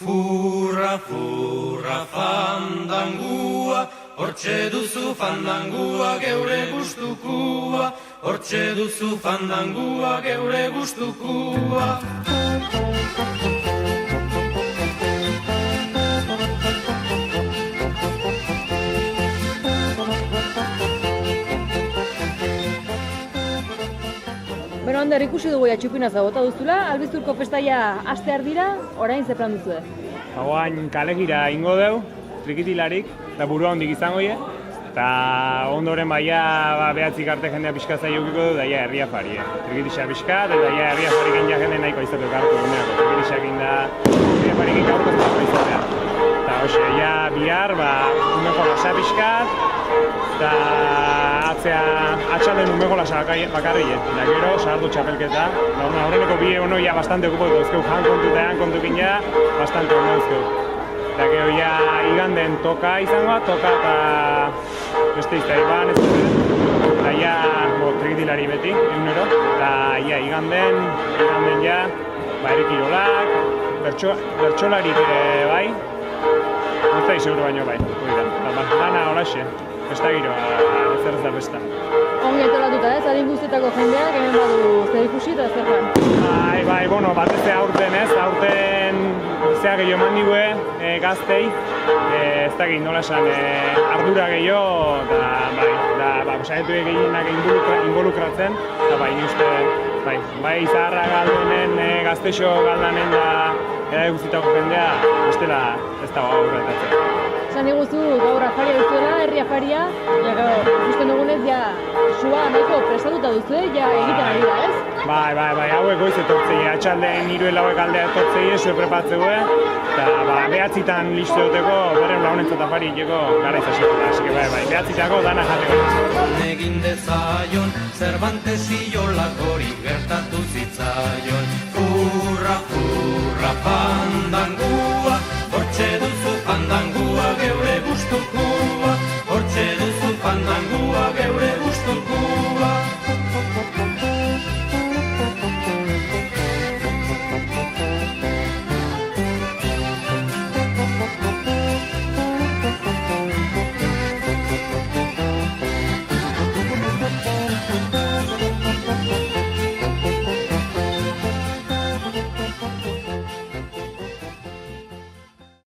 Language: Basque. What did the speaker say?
Furra, furra, fandangua, hortxe duzu fandangua geure gustukua, hortxe duzu fandangua geure gustukua. Beno, Ander, ikusi dugu txupinaza bota duzula, Albizturko festaia hastear dira, orain ze plan duzue? Oain kalegira ingo deu, trikitilarik, eta burua hondik izango ie, eta ondoren baia behatzik arte jendea pixka zaiokiko du, daia herria fari. Trikitisa pixka, eta daia herria fari gendia jende nahiko izateko hartu guneako. Trikitisak inda herria fari gendia aurko zako izatea. Eta hoxe, ja bihar, umeko lasa pixkat, eta atzea atxalden umeko lasa bakarrie. Eta gero, sartu txapelketa. Horreneko bi egonoia bastante okupatu dauzkeu, jan kontu eta jan kontukin ja, bastante ondo dauzkeu. Eta gero, ja iganden toka izangoa, toka eta beste iztari ban, ez dut. Eta ja, trikitilari beti, egunero. Eta ja, iganden ja, erikirolak, bertxolarik bai, ez da izeguru baino bai, dana holaxe, besta giroa, zer ez da besta. Ongi etolatuta ez, adin guztietako jendeak, hemen badu zer ikusi eta zer fan? Bai, bueno, batez aurten ez, aurten zea gehiago eman digue gaztei, ez da gehin nola esan ardura gehiago, eta saiatu gehienak involukratzen, eta bai, ni uste, bai, zaharra galdenen, gaztexo galdanen da edade guztietako jendea, bestela ez dago aurretatzen. Esan diguzu, gaur afaria duzuela, herri afaria, ja gaur, ikusten dugunez, ja, sua nahiko prestatuta duzue, ja egiten ari da, ez? Bai, hauek goiz etortzei, atxalden 3-4 aldea etortzei, zue prepatzeue, eta behatzitan listo duteko, beren launentzat afari egiteko gara izasikoa, así bai, behatzitako dana jateko. Egin dezaion, Cervantes iolak hori gertatu zitzaion.